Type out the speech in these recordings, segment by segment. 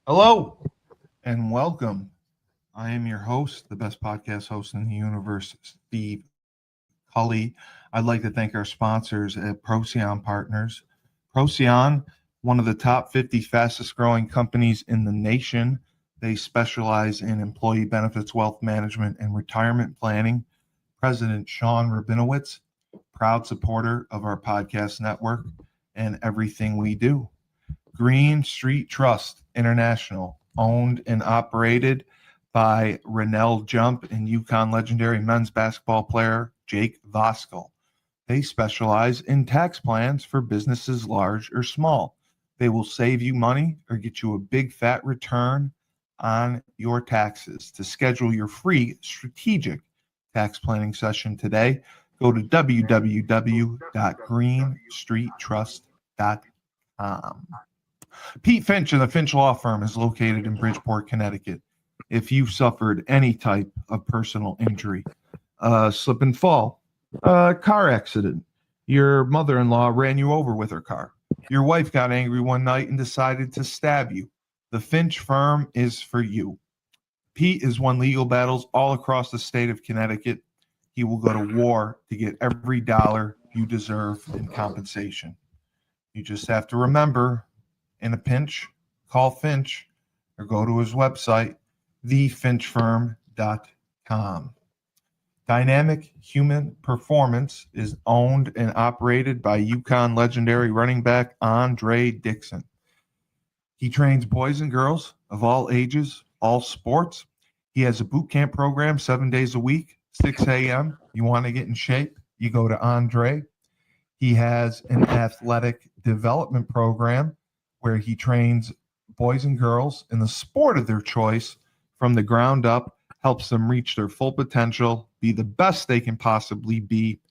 Hello and welcome. I am your host, the best podcast host in the universe, Steve Cully. I'd like to thank our sponsors at Procyon Partners. Procyon, one of the top 50 fastest growing companies in the nation. They specialize in employee benefits, wealth management, and retirement planning. President Sean Rabinowitz, proud supporter of our podcast network and everything we do. Green Street Trust International, owned and operated by Rennell Jump and UConn legendary men's basketball player Jake Voskuhl. They specialize in tax plans for businesses large or small. They will save you money or get you a big fat return on your taxes. To schedule your free strategic tax planning session today, go to www.greenstreettrust.com. Pete Finch and the Finch Law Firm is located in Bridgeport, Connecticut. If you've suffered any type of personal injury, slip and fall, car accident, your mother-in-law ran you over with her car, your wife got angry one night and decided to stab you, the Finch Firm is for you. Pete has won legal battles all across the state of Connecticut. He will go to war to get every dollar you deserve in compensation. You just have to remember, in a pinch, call Finch or go to his website, thefinchfirm.com. Dynamic Human Performance is owned and operated by UConn legendary running back Andre Dixon. He trains boys and girls of all ages, all sports. He has a boot camp program 7 days a week, 6 a.m. You want to get in shape, you go to Andre. He has an athletic development program where he trains boys and girls in the sport of their choice from the ground up, helps them reach their full potential, be the best they can possibly be.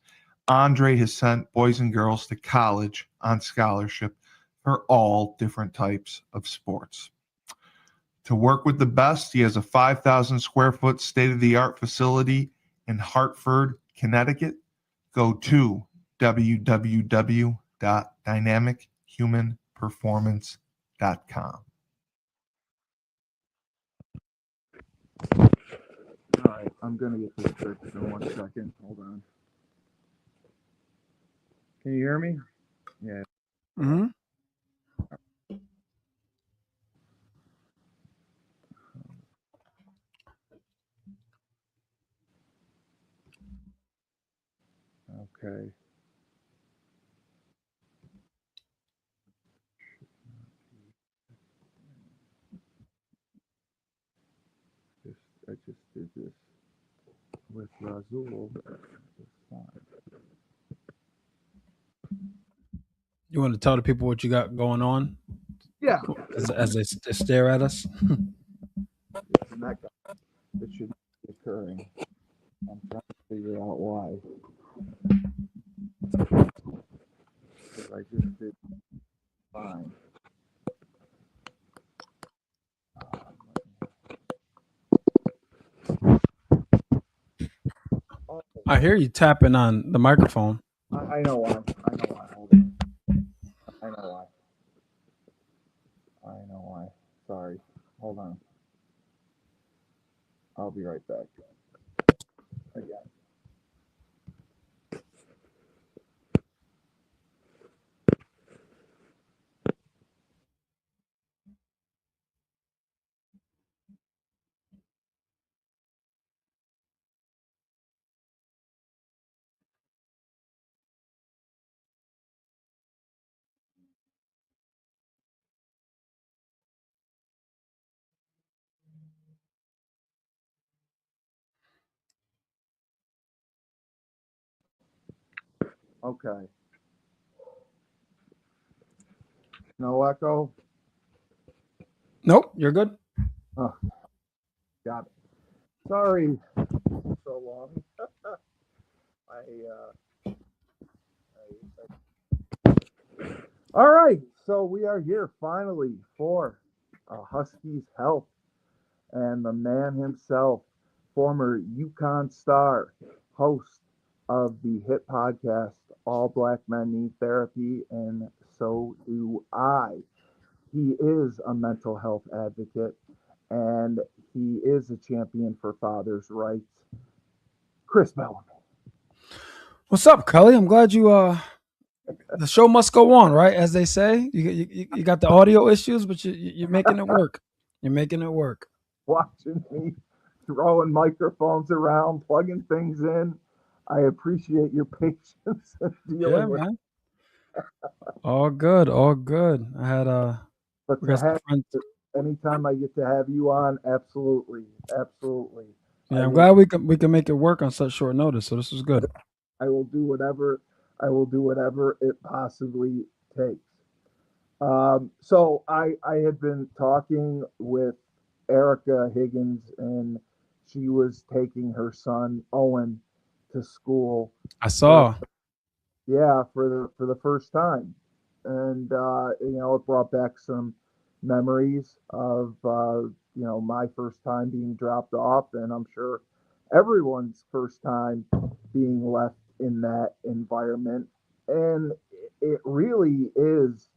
Andre has sent boys and girls to college on scholarship for all different types of sports. To work with the best, he has a 5,000 square foot state-of-the-art facility in Hartford, Connecticut. Go to www.dynamichumanperformance.com. All right, I'm going to get this fixed in 1 second. Hold on. Can you hear me? Yeah. Mm-hmm. Okay. I just did this with Razul. You want to tell the people what you got going on? Yeah. As they stare at us? It should be occurring. I'm trying to figure out why. Because I just did fine. I hear you tapping on the microphone. I know why. Hold on. I know why. Sorry. Hold on. I'll be right back. Again. Okay. No echo? Nope, you're good. Oh, got it. Sorry. So long. All right. So we are here finally for Huskies Health and the man himself, former UConn Star, host of the hit podcast All Black Men Need Therapy, and so do I. he is a mental health advocate and he is a champion for fathers' rights. Chris Bellamy. What's up, Cully? I'm glad you the show must go on, right? As they say. You got the audio issues, but you're making it work. You're making it work. Watching me throwing microphones around, plugging things in. I appreciate your patience in Yeah, dealing with it. man. All good, all good. I had But we to got some have friends. anytime I get to have you on, absolutely, absolutely. I Yeah, I'm will glad we can make it work on such short notice. So this was good. I will do whatever it possibly takes. So I had been talking with Erica Higgins, and she was taking her son Owen to school I for saw. for the first time, and it brought back some memories of my first time being dropped off, and I'm sure everyone's first time being left in that environment, and it really is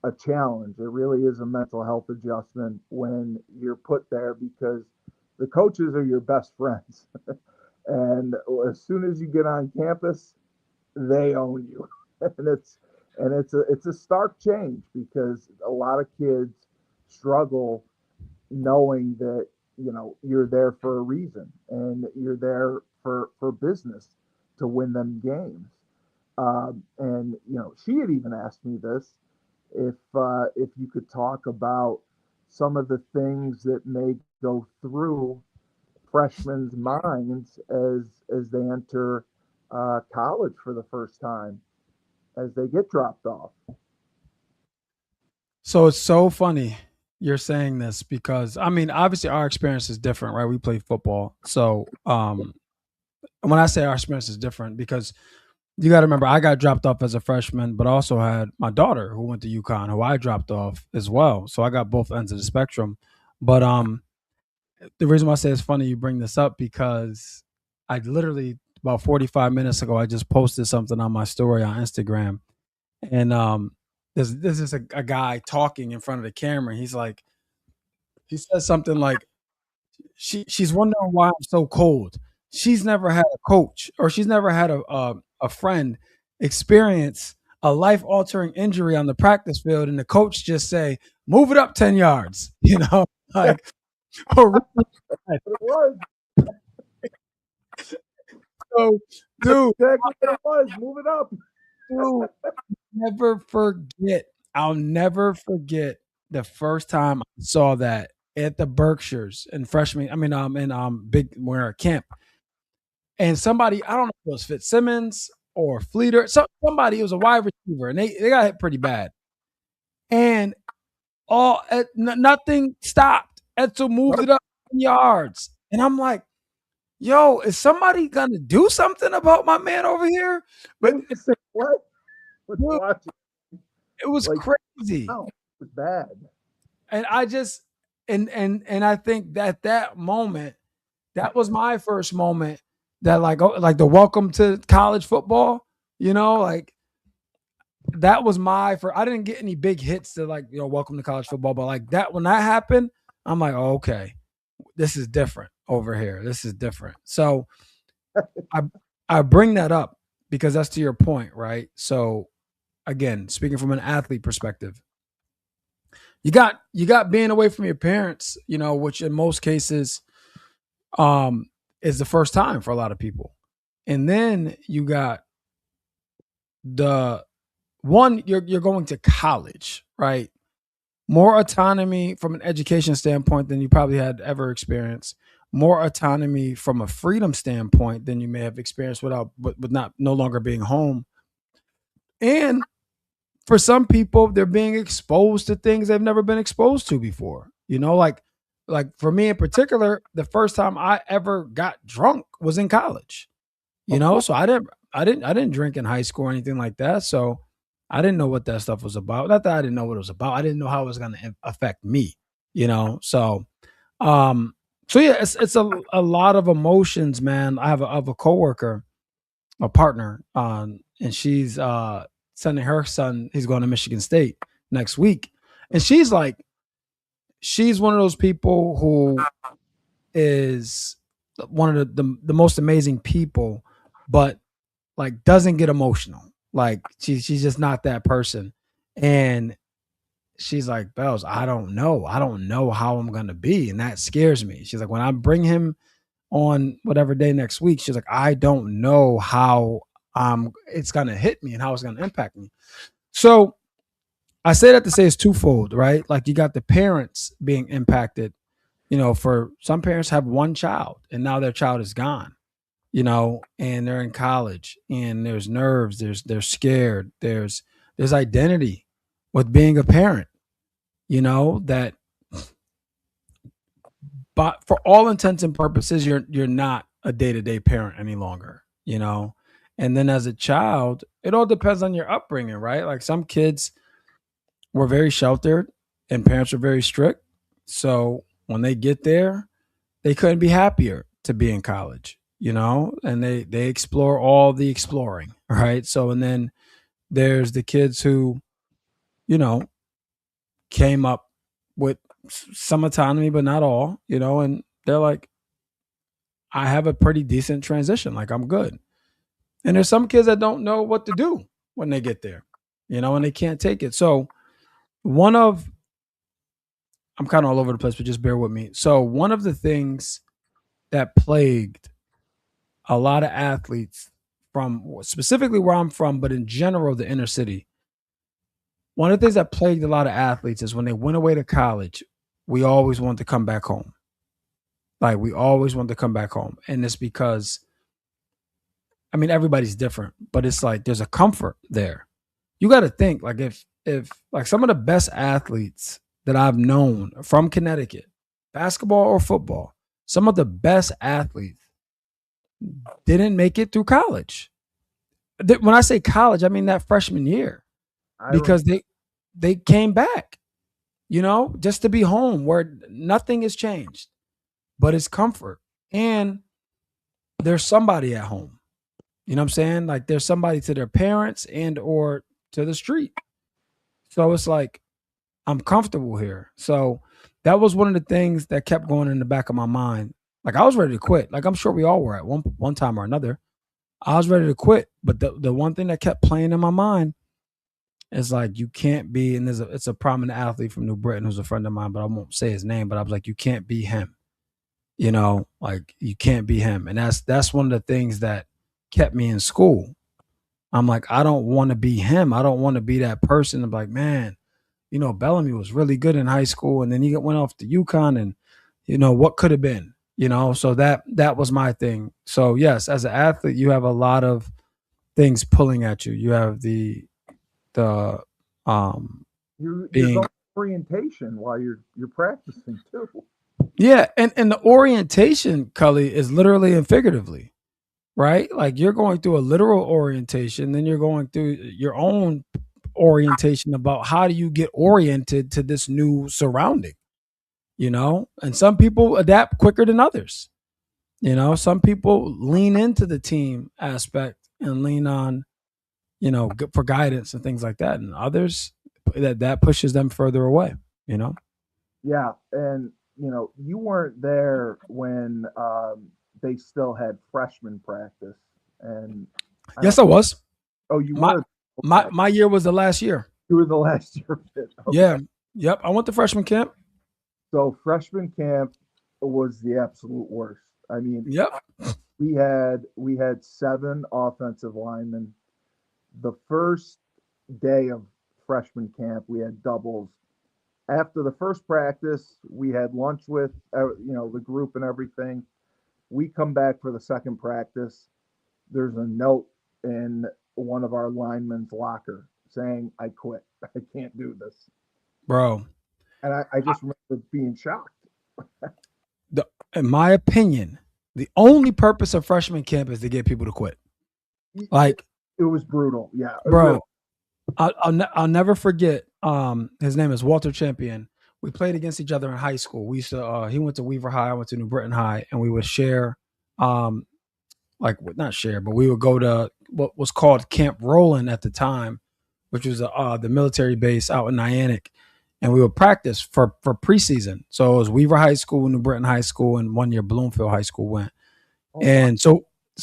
a challenge. It really is a mental health adjustment when you're put there because the coaches are your best friends. And as soon as you get on campus, they own you. and it's a stark change because a lot of kids struggle knowing that you're there for a reason and you're there for business to win them games. And she had even asked me this if you could talk about some of the things that may go through freshmen minds as they enter college for the first time, as they get dropped off. So it's so funny you're saying this because I mean, obviously our experience is different, right? We play football. So when I say our experience is different, because you got to remember, I got dropped off as a freshman, but also had my daughter who went to UConn, who I dropped off as well. So I got both ends of the spectrum. But the reason why I say it's funny you bring this up because I literally about 45 minutes ago I just posted something on my story on Instagram, and there's just a guy talking in front of the camera. He's like, he says something like, she's wondering why I'm so cold. She's never had a coach or she's never had a friend experience a life altering injury on the practice field, and the coach just say, "Move it up 10 yards." Like, oh, But it was. so, That's dude, exactly what it was. Move it up. dude, never forget. I'll never forget the first time I saw that at the Berkshires in freshman. I mean, in big we're at camp, and somebody, I don't know if it was Fitzsimmons or Fleeter, somebody, it was a wide receiver, and they got hit pretty bad, and nothing stopped. Edsel moved it up 10 yards, and I'm like, yo, is somebody gonna do something about my man over here? But What? Was dude, watching it was like, crazy. wow, it was bad. And I just and I think that moment, that was my first moment that like the welcome to college football, like that was my first. I didn't get any big hits to like, welcome to college football, but like that when that happened, I'm like, oh, okay, this is different over here. This is different. So I I bring that up because that's to your point, right? So again, speaking from an athlete perspective, you got being away from your parents, which in most cases um is the first time for a lot of people. And then you got the one, you're going to college, right? More autonomy from an education standpoint than you probably had ever experienced. More autonomy from a freedom standpoint than you may have experienced without with not no longer being home. And for some people, they're being exposed to things they've never been exposed to before. Like for me in particular, the first time I ever got drunk was in college. Of course. So I didn't drink in high school or anything like that. So I didn't know what that stuff was about. Not that I didn't know what it was about. I didn't know how it was going to affect me. So um, so yeah, it's a lot of emotions, man. I have a coworker, a partner, and she's sending her son. He's going to Michigan State next week, And she's one of those people who is one of the most amazing people, but like doesn't get emotional. Like she's just not that person. And she's like, Bells, I don't know how I'm gonna be, and that scares me. She's like, when I bring him on whatever day next week, she's like, I don't know how it's gonna hit me and how it's gonna impact me. So I say that to say it's twofold, right? Like you got the parents being impacted. For some parents have one child and now their child is gone, and they're in college and there's nerves, they're scared, there's identity with being a parent, that but for all intents and purposes, you're not a day-to-day parent any longer, And then as a child, it all depends on your upbringing, right? Like some kids were very sheltered and parents were very strict. So when they get there, they couldn't be happier to be in college, and they explore all the exploring, right? So, and then there's the kids who, came up with some autonomy, but not all, and they're like, I have a pretty decent transition. Like I'm good. And there's some kids that don't know what to do when they get there, and they can't take it. So I'm kind of all over the place, but just bear with me. So one of the things that plagued a lot of athletes from specifically where I'm from, but in general, the inner city, one of the things that plagued a lot of athletes is when they went away to college, we always wanted to come back home. Like we always wanted to come back home. And it's because, I mean, everybody's different, but it's like there's a comfort there. You got to think like if like some of the best athletes that I've known from Connecticut, basketball or football, some of the best athletes didn't make it through college. When I say college, I mean that freshman year, because they came back, just to be home where nothing has changed, but it's comfort. And there's somebody at home, you know what I'm saying? Like there's somebody to their parents and or to the street. So it's like, I'm comfortable here. So that was one of the things that kept going in the back of my mind. Like I was ready to quit. Like I'm sure we all were at one time or another. I was ready to quit. But the one thing that kept playing in my mind is like, you can't be, and it's a prominent athlete from New Britain who's a friend of mine, but I won't say his name, but I was like, you can't be him. Like you can't be him. And that's one of the things that kept me in school. I'm like, I don't want to be him. I don't want to be that person. I'm like, man, Bellamy was really good in high school, and then he went off to UConn, and what could have been, so that was my thing. So yes, as an athlete, you have a lot of things pulling at you. You have the you're orientation while you're practicing too. Yeah, and the orientation, Cully, is literally and figuratively, right? Like you're going through a literal orientation, then you're going through your own orientation about how do you get oriented to this new surrounding, and some people adapt quicker than others. Some people lean into the team aspect and lean on, for guidance and things like that, and others that pushes them further away. Yeah, and you weren't there when they still had freshman practice, and yes, I was. Oh, you were. My year was the last year. You were the last year. Okay. Yeah. Yep. I went to freshman camp. So freshman camp was the absolute worst. I mean, yep. We had 7 offensive linemen. The first day of freshman camp, we had doubles. After the first practice, we had lunch with the group and everything. We come back for the second practice. There's a note in one of our linemen's locker saying, I quit. I can't do this. Bro. And I just remember being shocked. In my opinion, the only purpose of freshman camp is to get people to quit. Like it was brutal. Yeah. Bro, I'll never forget. His name is Walter Champion. We played against each other in high school. We used to, he went to Weaver High, I went to New Britain High, and we would share, not share, but we would go to what was called Camp Roland at the time, which was the military base out in Niantic. and we would practice for preseason. So it was Weaver High School, New Britain High School, and 1 year Bloomfield High School went. And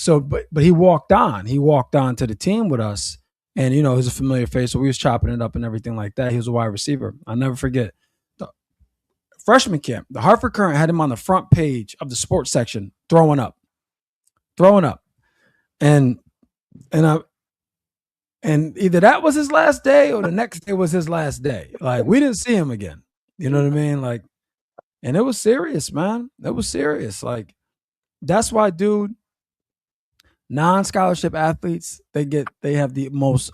but he walked on. He walked on to the team with us, and he's a familiar face. So we was chopping it up and everything like that. He was a wide receiver. I'll never forget the freshman camp. The Hartford Current had him on the front page of the sports section, throwing up, and and either that was his last day or the next day was his last day. Like, we didn't see him again. You know what I mean? Like, and it was serious, man. It was serious. Like, that's why, dude, non-scholarship athletes, they have the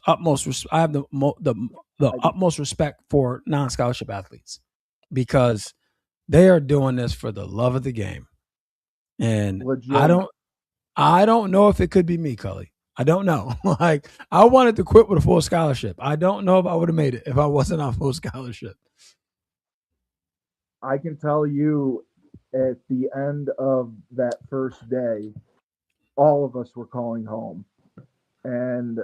utmost I have the utmost respect for non-scholarship athletes, because they are doing this for the love of the game. And I don't know if it could be me, Cully. I don't know. Like, I wanted to quit with a full scholarship. I don't know if I would have made it if I wasn't on full scholarship. I can tell you, at the end of that first day, all of us were calling home. And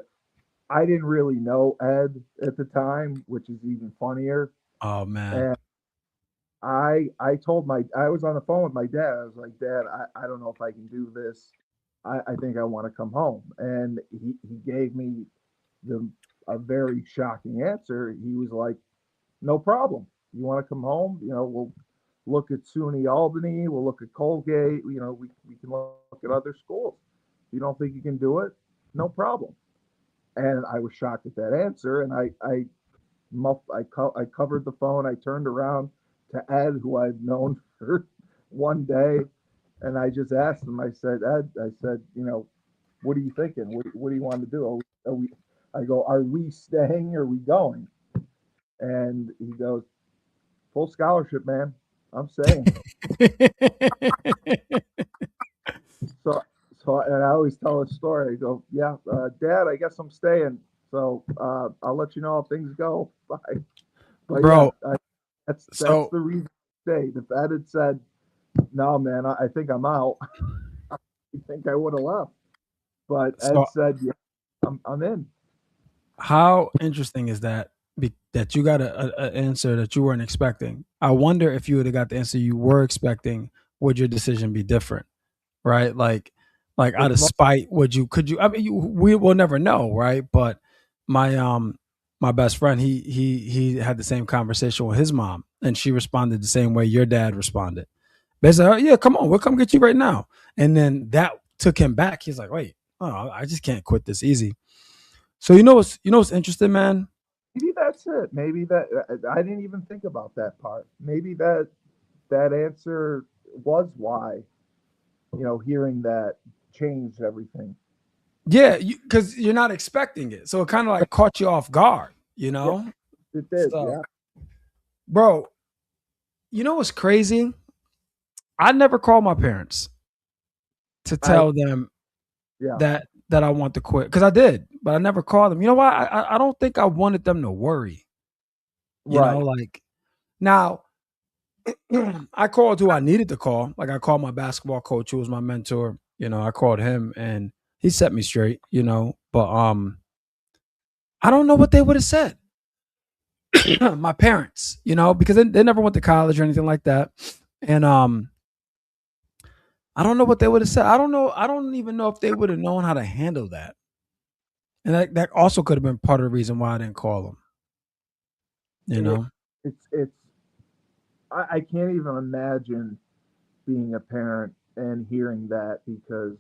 I didn't really know Ed at the time, which is even funnier. Oh, man. And I was on the phone with my dad. I was like, Dad, I don't know if I can do this. I think I want to come home. And he gave me a very shocking answer. He was like, no problem. You want to come home? We'll look at SUNY Albany. We'll look at Colgate. We can look at other schools. If you don't think you can do it, no problem. And I was shocked at that answer. And I covered the phone. I turned around to Ed, who I'd known for one day. And I just asked him, I said, Ed, what are you thinking? What do you want to do? Are we staying or are we going? And he goes, full scholarship, man. I'm staying. So, and I always tell a story. I go, yeah, Dad, I guess I'm staying. So I'll let you know how things go. Bye. But bro, yeah, that's the reason to stay. If Ed had said, no, man, I think I'm out, I think I would have left. But Ed said, yeah, I'm in. How interesting is that? That you got an answer that you weren't expecting. I wonder if you would have got the answer you were expecting, would your decision be different? Right? Like out of spite, could you? I mean, we will never know, right? But my best friend, he had the same conversation with his mom, and she responded the same way your dad responded. Basically, oh, yeah, come on, we'll come get you right now. And then that took him back. He's like, wait, I just can't quit this easy. So what's interesting, man? Maybe that's it. Maybe that I didn't even think about that part. Maybe that answer was why, hearing that changed everything. Yeah, because you're not expecting it, so it kind of like caught you off guard. Yeah, it did. So, yeah, bro. You know what's crazy? I never called my parents to tell them that I want to quit, because I did, but I never called them. You know why? I don't think I wanted them to worry. You know, like, now I called who I needed to call. Like, I called my basketball coach, who was my mentor. I called him and he set me straight, but I don't know what they would have said. My parents, because they never went to college or anything like that. And I don't know what they would have said. I don't know. I don't even know if they would have known how to handle that. And that also could have been part of the reason why I didn't call them. I can't even imagine being a parent and hearing that, because,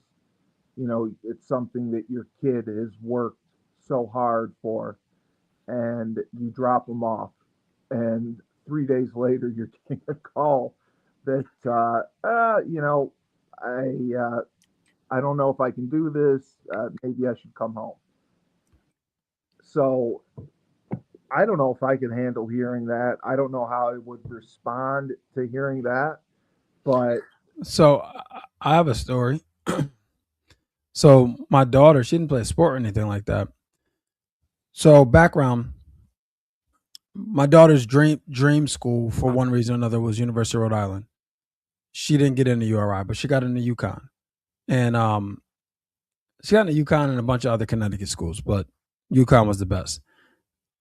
it's something that your kid has worked so hard for, and you drop them off, and 3 days later you're getting a call that, I don't know if I can do this. Maybe I should come home. So I don't know if I can handle hearing that. I don't know how I would respond to hearing that. But so I have a story. So my daughter, she didn't play a sport or anything like that. So background, my daughter's dream school, for one reason or another, was University of Rhode Island. She didn't get into URI, but she got into UConn. And she got into UConn and a bunch of other Connecticut schools, but UConn was the best.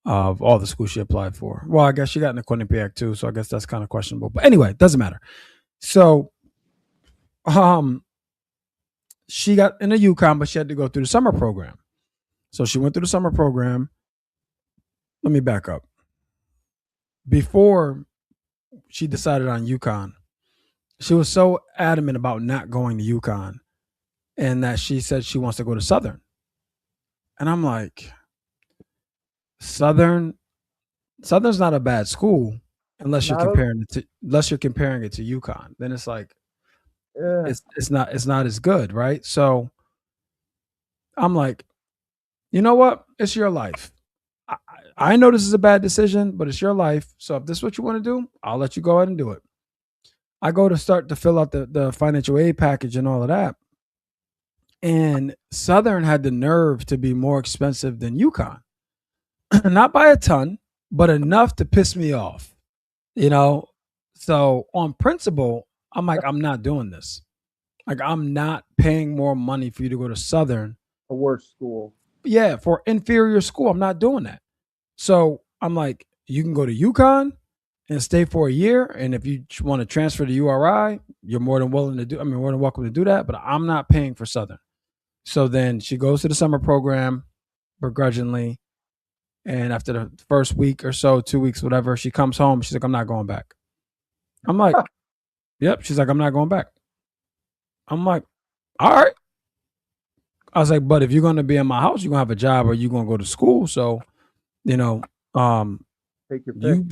of all the schools she applied for. Well, I guess she got into Quinnipiac too, so I guess that's kind of questionable. But anyway, it doesn't matter. So she got into UConn, but she had to go through the summer program. So she went through the summer program. Let me back up. Before she decided on UConn, she was so adamant about not going to UConn and that she said she wants to go to Southern. And I'm like, Southern's not a bad school unless you're comparing it to UConn. Then it's like it's not as good, right? So I'm like, you know what? It's your life. I know this is a bad decision, but it's your life. So if this is what you want to do, I'll let you go ahead and do it. I go to start to fill out the financial aid package and all of that. And Southern had the nerve to be more expensive than UConn. Not by a ton, but enough to piss me off. You know? So on principle, I'm like, I'm not doing this. Like, I'm not paying more money for you to go to Southern. A worse school. Yeah, for inferior school. I'm not doing that. So I'm like, you can go to UConn and stay for a year. And if you want to transfer to URI, you're more than welcome to do that. But I'm not paying for Southern. So then she goes to the summer program begrudgingly. And after the first week or so, 2 weeks, whatever, she comes home. She's like, I'm not going back. I'm like, yep. She's like, I'm not going back. I'm like, all right. I was like, but if you're going to be in my house, you're going to have a job or you're going to go to school. So, you know, take your pick. You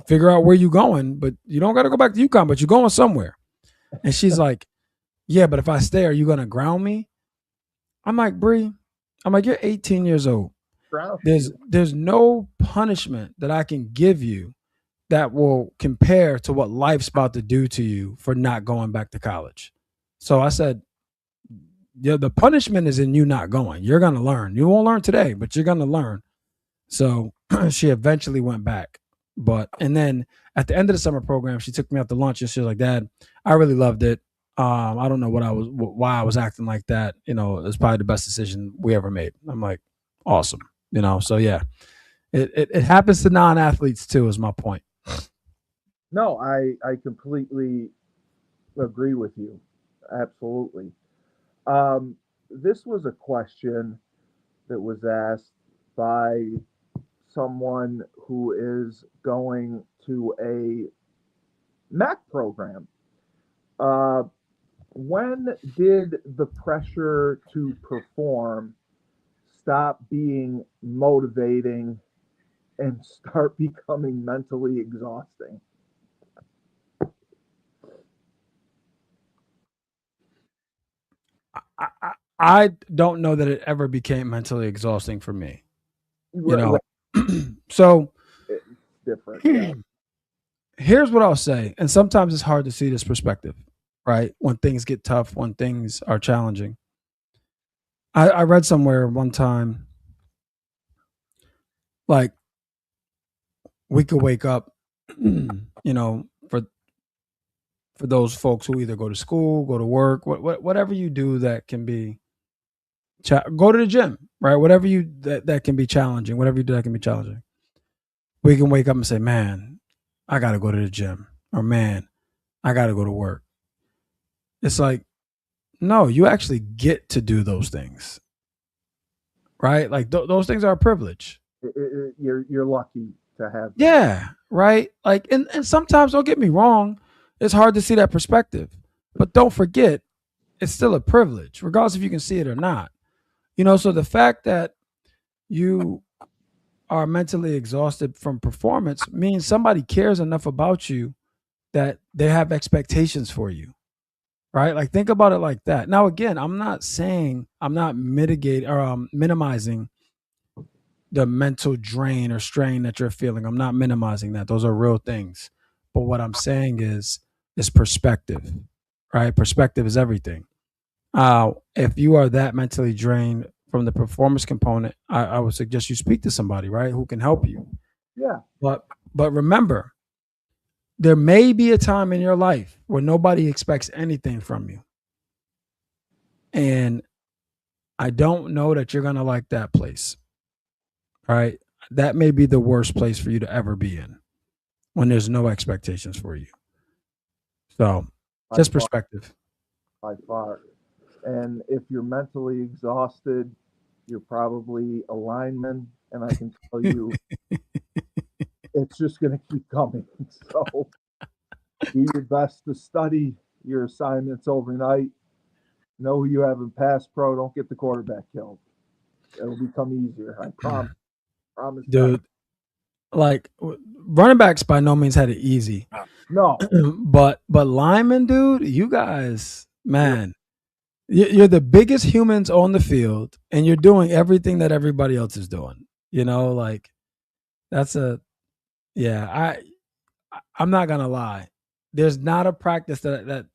figure out where you're going, but you don't got to go back to UConn, but you're going somewhere. And she's like, yeah, but if I stay, are you going to ground me? I'm like, Bree, you're 18 years old. There's no punishment that I can give you that will compare to what life's about to do to you for not going back to college. So I said, yeah, the punishment is in you not going. You're going to learn. You won't learn today, but you're going to learn. So she eventually went back. And then at the end of the summer program, she took me out to lunch and she was like, Dad, I really loved it. I don't know why I was acting like that. You know, it was probably the best decision we ever made. I'm like, awesome. You know, so yeah, it happens to non-athletes too, is my point. No, I completely agree with you. Absolutely. This was a question that was asked by someone who is going to a MAC program. When did the pressure to perform stop being motivating and start becoming mentally exhausting? I don't know that it ever became mentally exhausting for me. You know, so it's different. Yeah. Here's what I'll say. And sometimes it's hard to see this perspective, right? When things get tough, when things are challenging. I read somewhere one time, like, we could wake up, you know, for those folks who either go to school, go to work, whatever you do that can be, go to the gym, right? Whatever you that can be challenging, whatever you do that can be challenging. We can wake up and say, man, I got to go to the gym, or man, I got to go to work. It's like, no, you actually get to do those things, right? Like those things are a privilege. You're lucky to have them. Yeah, right. Like, and sometimes, don't get me wrong, it's hard to see that perspective, but don't forget, it's still a privilege, regardless if you can see it or not. You know, so the fact that you are mentally exhausted from performance means somebody cares enough about you that they have expectations for you, right? Like, think about it like that. Now, again, I'm not mitigating or minimizing the mental drain or strain that you're feeling. I'm not minimizing that. Those are real things. But what I'm saying is perspective, right? Perspective is everything. If you are that mentally drained from the performance component, I would suggest you speak to somebody, right, who can help you. Yeah. But remember, there may be a time in your life where nobody expects anything from you. And I don't know that you're going to like that place, right? that may be the worst place for you to ever be in when there's no expectations for you. So just perspective. By far. And if you're mentally exhausted, you're probably a lineman. And I can tell you, it's just going to keep coming. So do your best to study your assignments overnight. Know who you have in pass pro. Don't get the quarterback killed. It'll become easier. I promise. Promise. Dude, like running backs by no means had it easy. No. but linemen, dude, you guys, man, you're the biggest humans on the field, and you're doing everything that everybody else is doing. You know, like that's I'm not gonna lie. There's not a practice that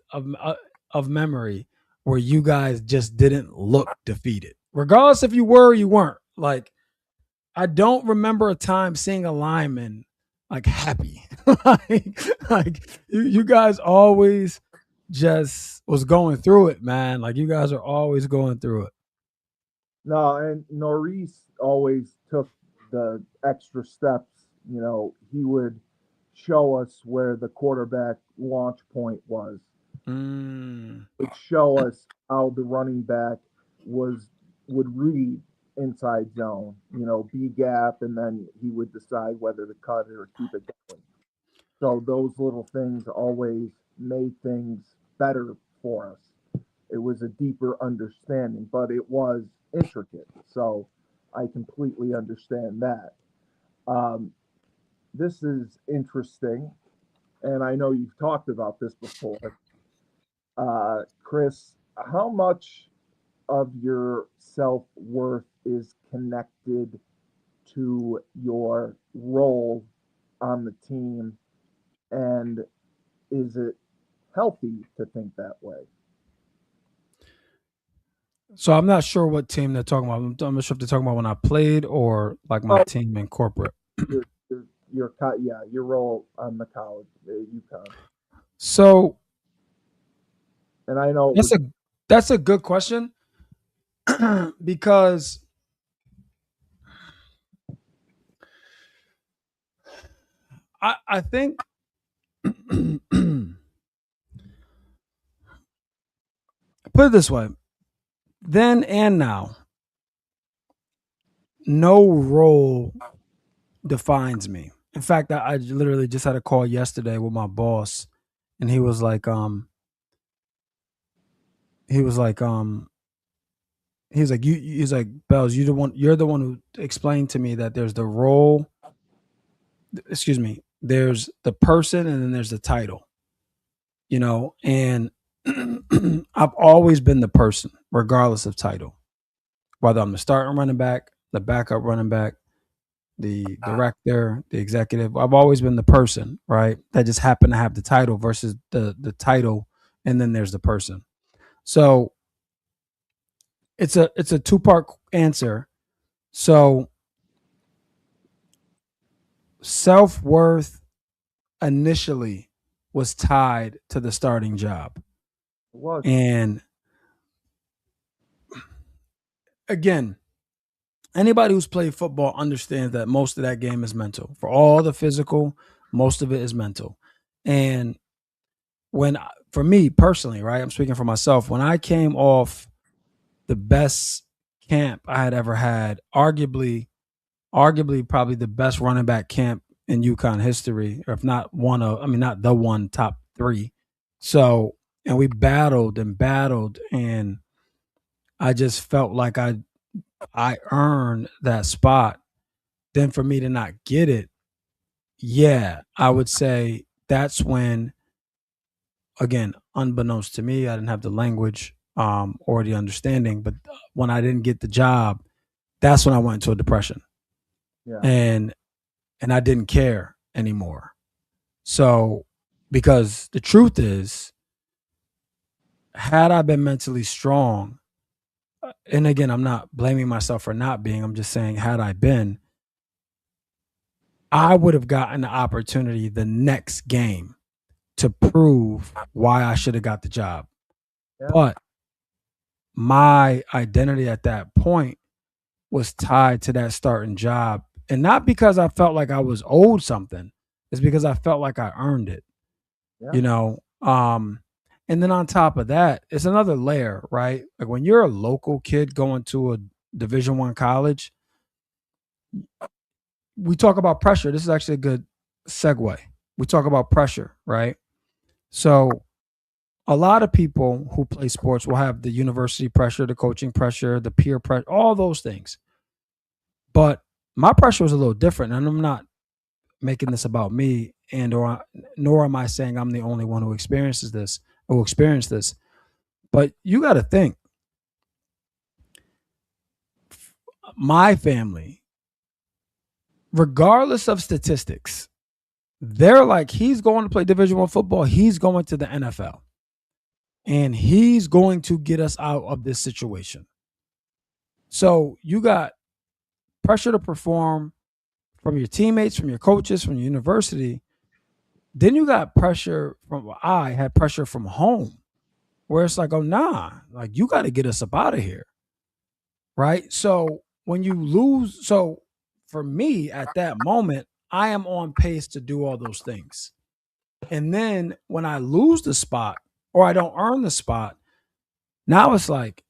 of memory where you guys just didn't look defeated, regardless if you were or you weren't. Like, I don't remember a time seeing a lineman like happy. like you guys always just was going through it, man. Like you guys are always going through it. No, and Norris always took the extra steps. You know, he would show us where the quarterback launch point was. Would show us how the running back would read inside zone, you know, B gap, and then he would decide whether to cut it or keep it going. So those little things always made things better for us. It was a deeper understanding, but it was intricate. So I completely understand that. This is interesting, and I know you've talked about this before. Chris, how much of your self-worth is connected to your role on the team, and is it healthy to think that way? So I'm not sure what team they're talking about. I'm not sure if they're talking about when I played or like my team in corporate. Your role on the college at UConn. So, and I know that's a good question because I think put it this way, then and now, no role defines me. In fact, I literally just had a call yesterday with my boss, and he was like, he's like, Bells, you're the one who explained to me that there's the role, excuse me, there's the person and then there's the title, you know, and I've always been the person, regardless of title, whether I'm the starting running back, the backup running back, the director, the executive. I've always been the person, right? That just happened to have the title versus the title, and then there's the person. So it's a two-part answer. So self-worth initially was tied to the starting job. And again, anybody who's played football understands that most of that game is mental. For all the physical, most of it is mental. And for me personally, right, I'm speaking for myself, when I came off the best camp I had ever had, arguably probably the best running back camp in UConn history, or if not not the one, top three. So, and we battled, and I just felt like I earned that spot. Then for me to not get it, I would say that's when, again, unbeknownst to me, I didn't have the language or the understanding, but when I didn't get the job, that's when I went into a depression. Yeah. And I didn't care anymore. So, because the truth is, had I been mentally strong, and again, I'm not blaming myself for not being, I'm just saying, had I been, I would have gotten the opportunity the next game to prove why I should have got the job. Yeah. But my identity at that point was tied to that starting job And not because I felt like I was owed something. It's because I felt like I earned it, Yeah. you know. And then on top of that, it's another layer, right? Like when you're a local kid going to a Division One college, we talk about pressure. This is actually a good segue. We talk about pressure, right? So a lot of people who play sports will have the university pressure, the coaching pressure, the peer pressure, all those things. But my pressure was a little different, and I'm not making this about me, and or nor am I saying I'm the only one who experiences this or who experienced this. But you got to think, my family, regardless of statistics, they're like, he's going to play Division One football. He's going to the NFL, and he's going to get us out of this situation. So you got pressure to perform from your teammates, from your coaches, from your university. Then you got pressure I had pressure from home where it's like, oh, nah, like you got to get us up out of here. Right. So when you lose, so for me at that moment, I am on pace to do all those things. And then when I lose the spot or I don't earn the spot, now it's like,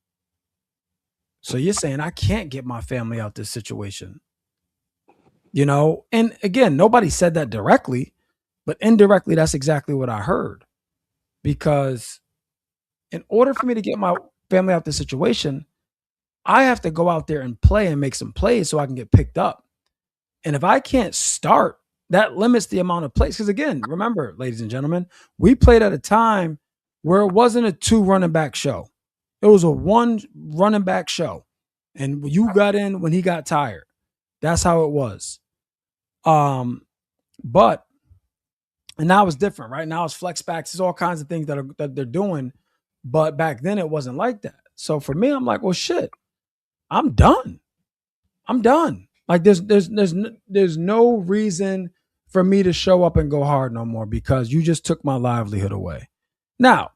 so you're saying I can't get my family out this situation, you know? And again, nobody said that directly, but indirectly, that's exactly what I heard. Because in order for me to get my family out this situation, I have to go out there and play and make some plays so I can get picked up. And if I can't start, that limits the amount of plays. Because again, remember, ladies and gentlemen, we played at a time where it wasn't a 2 running back show. It was a 1 running back show. And you got in when he got tired. That's how it was. But and now it's different, right? Now it's flex backs, there's all kinds of things that they're doing. But back then it wasn't like that. So for me, I'm like, well, shit, I'm done. I'm done. Like there's no reason for me to show up and go hard no more because you just took my livelihood away. Now,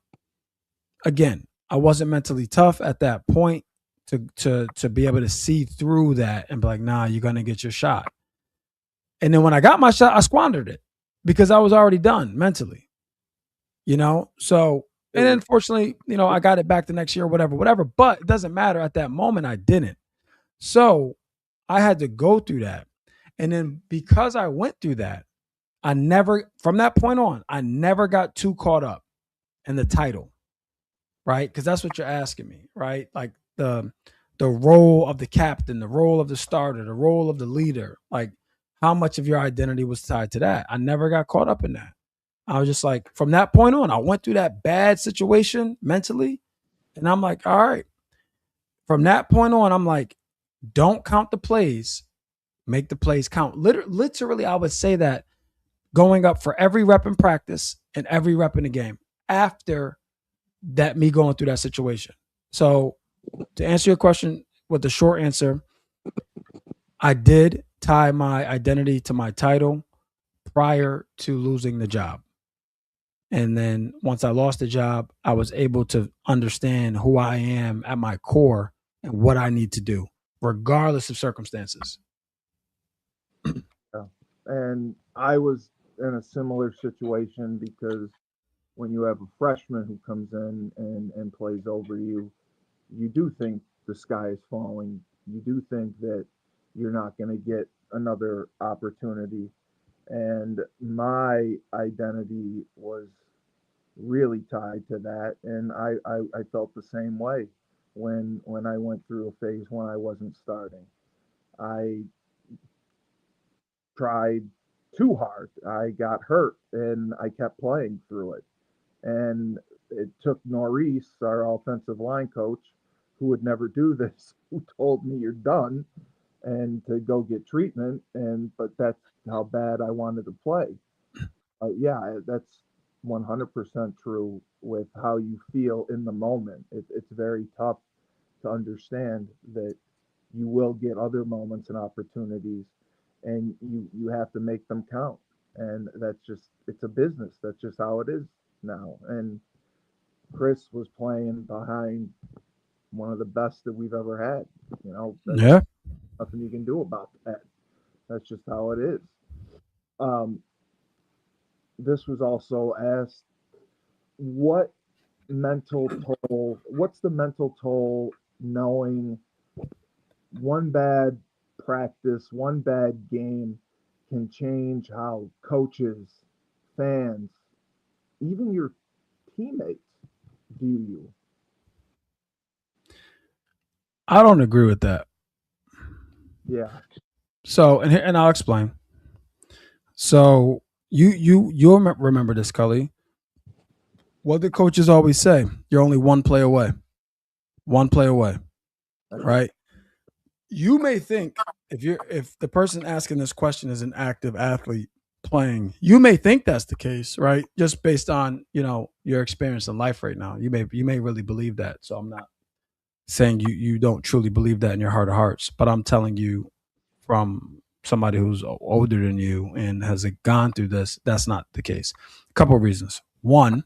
again, I wasn't mentally tough at that point to be able to see through that and be like, nah, you're gonna get your shot. And then when I got my shot, I squandered it because I was already done mentally. You know? So and then fortunately, you know, I got it back the next year, whatever. But it doesn't matter. At that moment, I didn't. So I had to go through that. And then because I went through that, I never, from that point on, I never got too caught up in the title, right? Because that's what you're asking me, right? Like the role of the captain, the role of the starter, the role of the leader, like how much of your identity was tied to that. I never got caught up in that. I was just like, from that point on, I went through that bad situation mentally. And I'm like, all right. From that point on, I'm like, don't count the plays, make the plays count. Literally, I would say that going up for every rep in practice and every rep in the game after that, me going through that situation. So to answer your question with the short answer, I did tie my identity to my title prior to losing the job. And then once I lost the job, I was able to understand who I am at my core and what I need to do, regardless of circumstances. Yeah. And I was in a similar situation because when you have a freshman who comes in and plays over you, you do think the sky is falling. You do think that you're not going to get another opportunity. And my identity was really tied to that. And I felt the same way when I went through a phase when I wasn't starting. I tried too hard. I got hurt and I kept playing through it. And it took Norris, our offensive line coach, who would never do this, who told me you're done and to go get treatment. And but that's how bad I wanted to play. Yeah, that's 100% true with how you feel in the moment. It's very tough to understand that you will get other moments and opportunities, and you have to make them count. And that's just it's a business. That's just how it is now. And Chris was playing behind one of the best that we've ever had. You know, that's Yeah. nothing you can do about that. That's just how it is. Um, this was also asked, what what's the mental toll knowing one bad practice, one bad game can change how coaches, fans, even your teammates view you? I don't agree with that. Yeah. So, and I'll explain. So you'll remember this, Cully. What the coaches always say: you're only one play away, right? You may think if the person asking this question is an active athlete playing, you may think that's the case, right? Just based on your experience in life right now, you may really believe that. So I'm not saying you don't truly believe that in your heart of hearts, but I'm telling you from somebody who's older than you and has gone through this, that's not the case. A couple of reasons. One,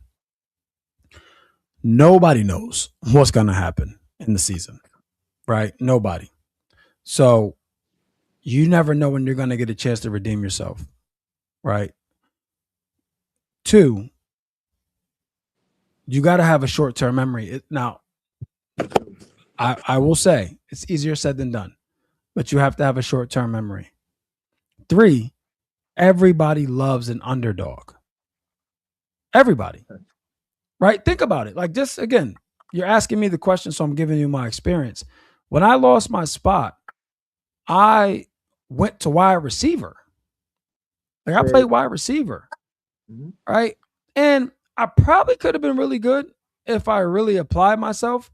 nobody knows what's going to happen in the season, right? Nobody. So you never know when you're going to get a chance to redeem yourself, right? Two, you got to have a short-term memory. Now, I will say it's easier said than done, but you have to have a short-term memory. Three, everybody loves an underdog. Everybody, right? Think about it. Like, just again, you're asking me the question, so I'm giving you my experience. When I lost my spot, I went to wide receiver. Like, I played wide receiver, right? And I probably could have been really good if I really applied myself.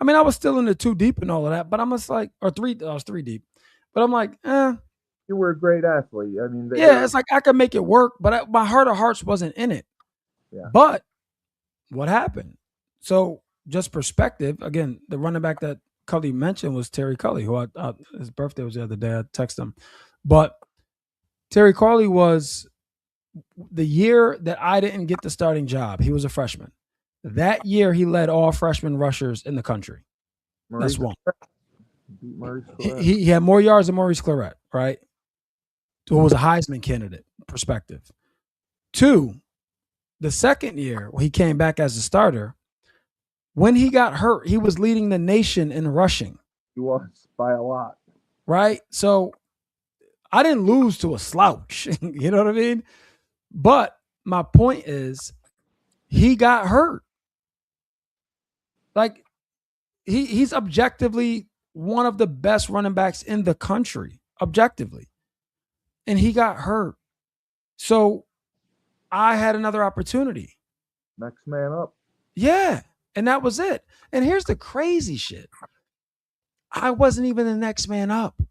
I mean, I was still in the 2 deep and all of that, but I'm just like, or three, I was 3 deep. But I'm like, You were a great athlete. I mean, yeah, it's like I could make it work, but my heart of hearts wasn't in it. Yeah. But what happened? So just perspective, again, the running back that Cully mentioned was Terry Cully, who his birthday was the other day. I texted him. But Terry Cully was the year that I didn't get the starting job. He was a freshman. That year, he led all freshman rushers in the country. That's one. He had more yards than Maurice Claret, right? Who was a Heisman candidate, perspective. 2, the second year, when he came back as a starter, when he got hurt, he was leading the nation in rushing. He was by a lot. Right? So I didn't lose to a slouch. You know what I mean? But my point is, he got hurt. Like, he's objectively one of the best running backs in the country, objectively. And he got hurt. So I had another opportunity. Next man up. Yeah. And that was it. And here's the crazy shit. I wasn't even the next man up.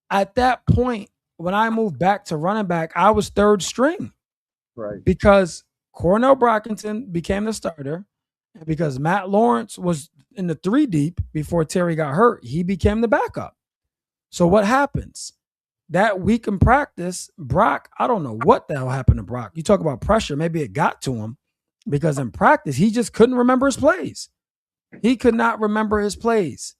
At that point, when I moved back to running back, I was third string. Right. Because Cornell Brockington became the starter. And because Matt Lawrence was in the 3 deep before Terry got hurt, he became the backup. So what happens? That week in practice, Brock, I don't know what the hell happened to Brock. You talk about pressure. Maybe it got to him because in practice, he just couldn't remember his plays. He could not remember his plays.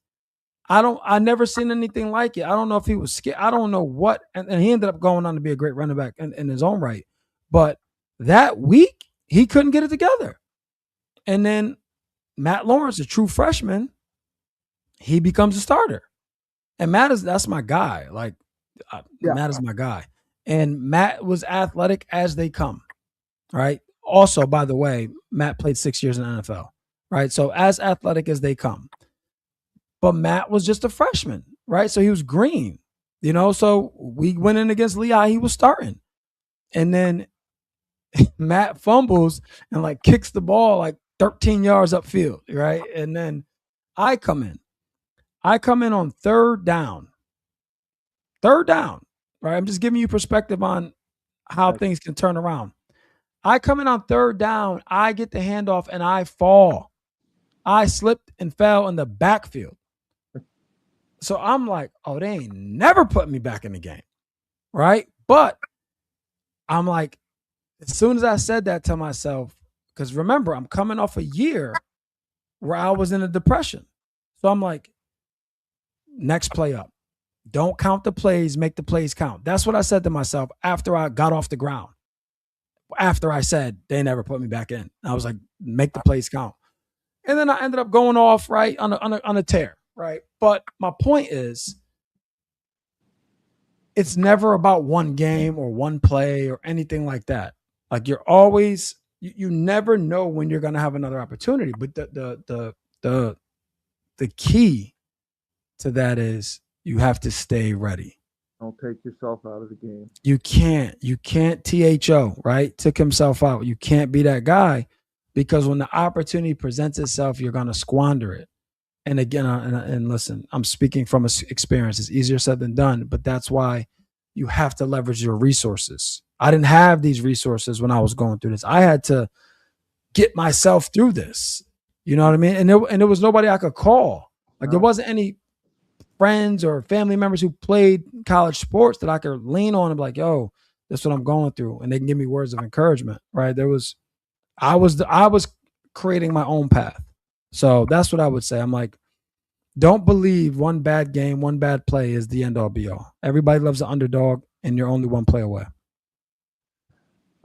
I never seen anything like it. I don't know if he was scared. I don't know what. And he ended up going on to be a great running back in his own right. But that week, he couldn't get it together. And then Matt Lawrence, a true freshman, he becomes a starter. And that's my guy. Like, Matt is my guy. And Matt was athletic as they come, right? Also, by the way, Matt played 6 years in the NFL, right? So as athletic as they come. But Matt was just a freshman, right? So he was green, So we went in against Lehigh. He was starting. And then Matt fumbles and like kicks the ball like 13 yards upfield, right? And then I come in. I come in on third down. Right? I'm just giving you perspective on how things can turn around. I come in on third down. I get the handoff and I fall. I slipped and fell in the backfield. So I'm like, oh, they ain't never put me back in the game. Right? But I'm like, as soon as I said that to myself, because remember, I'm coming off a year where I was in a depression. So I'm like, next play up. Don't count the plays, make the plays count. That's what I said to myself after I got off the ground. After I said they never put me back in, I was like, make the plays count. And then I ended up going off right on a tear, right? But my point is, it's never about one game or one play or anything like that. Like you're always, you never know when you're going to have another opportunity. But the key to that is you have to stay ready. Don't take yourself out of the game. You can't THO, right? Took himself out. You can't be that guy, because when the opportunity presents itself, you're going to squander it. And again, and listen, I'm speaking from experience. It's easier said than done, but that's why you have to leverage your resources. I didn't have these resources when I was going through this. I had to get myself through this. You know what I mean? And there was nobody I could call. Like there wasn't any friends or family members who played college sports that I could lean on and be like, yo, that's what I'm going through. And they can give me words of encouragement, right? I was creating my own path. So that's what I would say. I'm like, don't believe one bad game, one bad play is the end all be all. Everybody loves the underdog, and you're only one play away.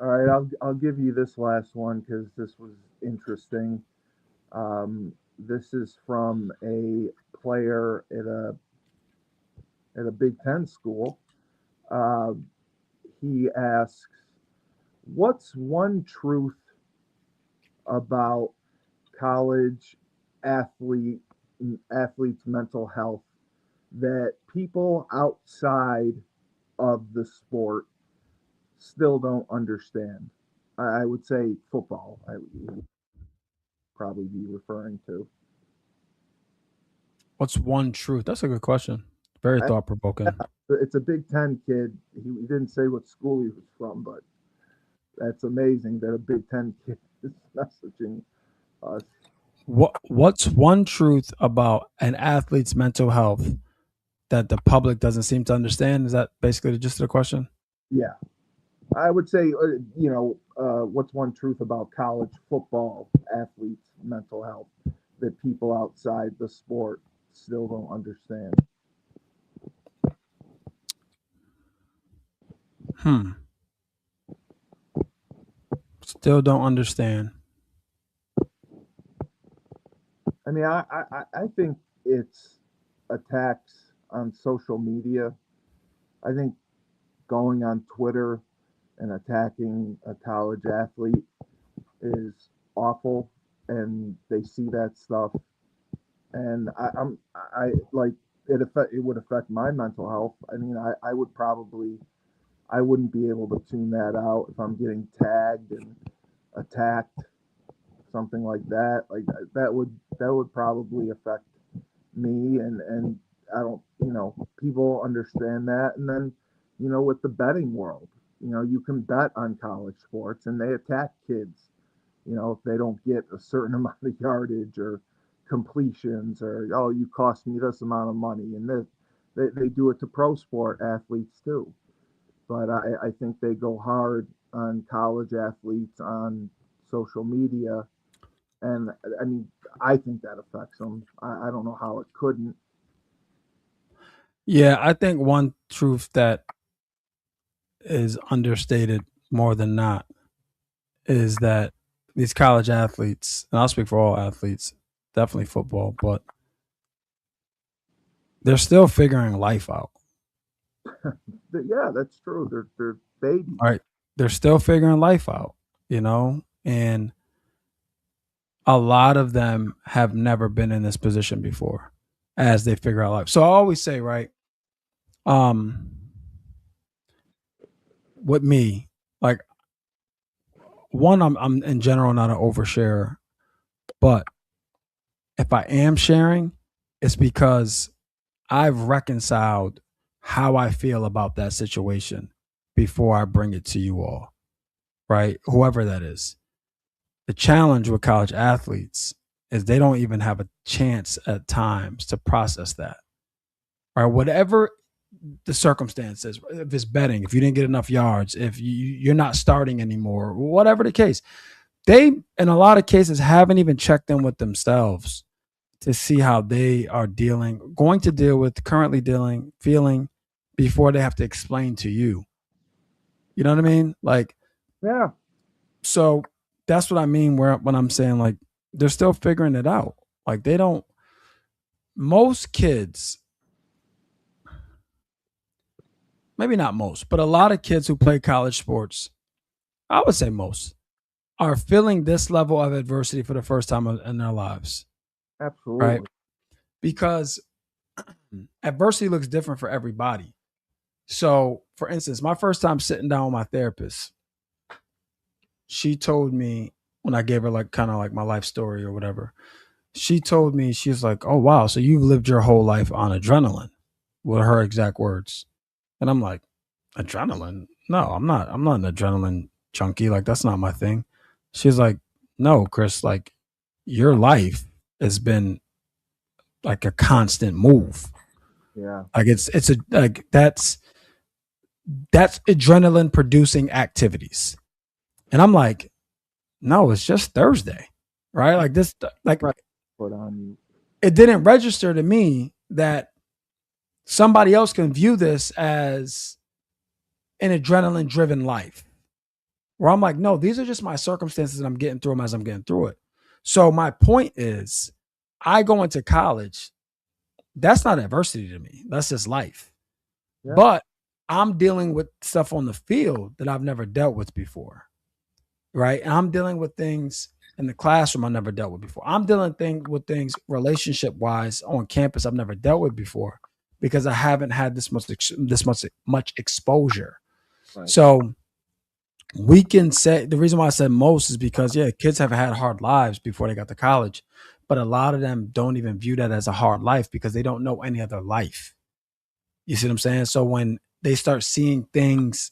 All right, I'll give you this last one because this was interesting. This is from a player at a Big Ten school. He asks, "What's one truth about college athletes' mental health that people outside of the sport still don't understand?" I would say football. I would probably be referring to. What's one truth? That's a good question. Very thought provoking. It's a Big Ten kid. He didn't say what school he was from, but that's amazing that a Big Ten kid is messaging us. What's one truth about an athlete's mental health that the public doesn't seem to understand? Is that basically the gist of the question? Yeah, I would say, what's one truth about college football athletes' mental health that people outside the sport still don't understand? Still don't understand. I mean, I think it's attacks on social media. I think going on Twitter and attacking a college athlete is awful, and they see that stuff, and I like it. It would affect my mental health. I mean, I wouldn't be able to tune that out if I'm getting tagged and attacked, something like that. Like that would probably affect me, and I don't, people understand that. And then, with the betting world, you can bet on college sports and they attack kids, if they don't get a certain amount of yardage or completions, or, oh, you cost me this amount of money. And they do it to pro sport athletes too. But I think they go hard on college athletes on social media. And I mean, I think that affects them. I don't know how it couldn't. Yeah, I think one truth that is understated more than not is that these college athletes, and I'll speak for all athletes, definitely football, but they're still figuring life out. Yeah, that's true. They're babies. All right. They're still figuring life out, and a lot of them have never been in this position before as they figure out life. So I always say, right, with me, like, one, I'm in general not an oversharer, but if I am sharing, it's because I've reconciled how I feel about that situation before I bring it to you all, right? Whoever that is. The challenge with college athletes is they don't even have a chance at times to process that, right? Whatever the circumstances, if it's betting, if you didn't get enough yards, if you're not starting anymore, whatever the case, they, in a lot of cases, haven't even checked in with themselves to see how they are going to deal with, currently dealing, feeling before they have to explain to you. You know what I mean? Like, Yeah. so that's what I mean when I'm saying like they're still figuring it out. Like they don't, most kids, maybe not most, but a lot of kids who play college sports, I would say most, are feeling this level of adversity for the first time in their lives, Absolutely. right? Because adversity looks different for everybody. So, for instance, my first time sitting down with my therapist, she told me when I gave her like kind of like my life story or whatever, she told me, she was like, "Oh wow, so you've lived your whole life on adrenaline," were her exact words. And I'm like, adrenaline? No, I'm not. I'm not an adrenaline junkie. Like that's not my thing. She's like, no, Chris. Like your life has been like a constant move. Yeah. Like it's a like that's adrenaline producing activities. And I'm like, no, it's just Thursday, right? Like this, like Right. Put on you. it didn't register to me that somebody else can view this as an adrenaline driven life. Where I'm like, no, these are just my circumstances and I'm getting through them as I'm getting through it. So my point is, I go into college, that's not adversity to me. That's just life. Yeah. But I'm dealing with stuff on the field that I've never dealt with before. Right. And I'm dealing with things in the classroom I've never dealt with before. I'm dealing with things relationship wise on campus I've never dealt with before because I haven't had this much exposure. Right. So we can say the reason why I said most is because kids have had hard lives before they got to college, but a lot of them don't even view that as a hard life because they don't know any other life. You see what I'm saying? So when they start seeing things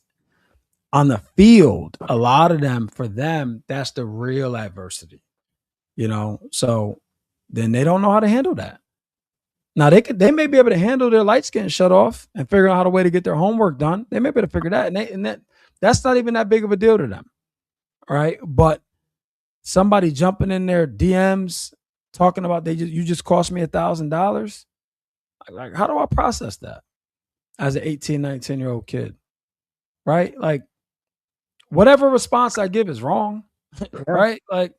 on the field, a lot of them, for them, that's the real adversity, So then they don't know how to handle that. Now they may be able to handle their lights getting shut off and figure out how to way to get their homework done. They may be able to figure that, and that's not even that big of a deal to them, right? But somebody jumping in their DMs talking about you just cost me $1,000, like how do I process that as an 18, 19-year-old kid, right? Like whatever response I give is wrong, right? Like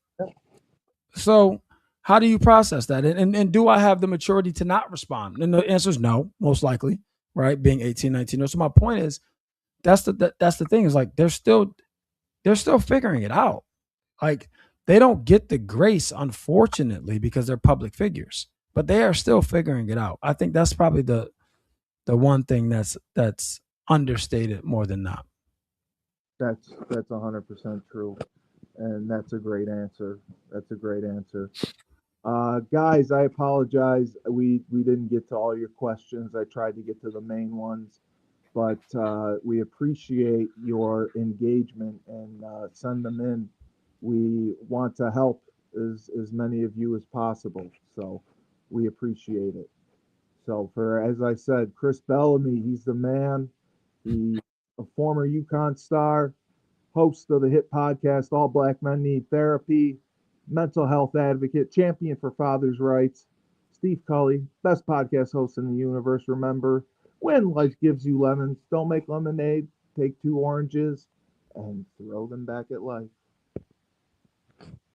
so. How do you process that? And do I have the maturity to not respond? And the answer is no, most likely, right? Being 18, 19. So my point is, that's the thing is like they're still figuring it out. Like they don't get the grace, unfortunately, because they're public figures, but they are still figuring it out. I think that's probably the one thing that's understated more than not. That's 100% true, and that's a great answer. That's a great answer. Guys, I apologize. We didn't get to all your questions. I tried to get to the main ones, but we appreciate your engagement and send them in. We want to help as many of you as possible, so we appreciate it. So for as I said, Chris Bellamy, he's the man. He's a former UConn star, host of the hit podcast All Black Men Need Therapy, mental health advocate, champion for fathers' rights. Steve Cully, best podcast host in the universe. Remember, when life gives you lemons, don't make lemonade. Take two oranges and throw them back at life.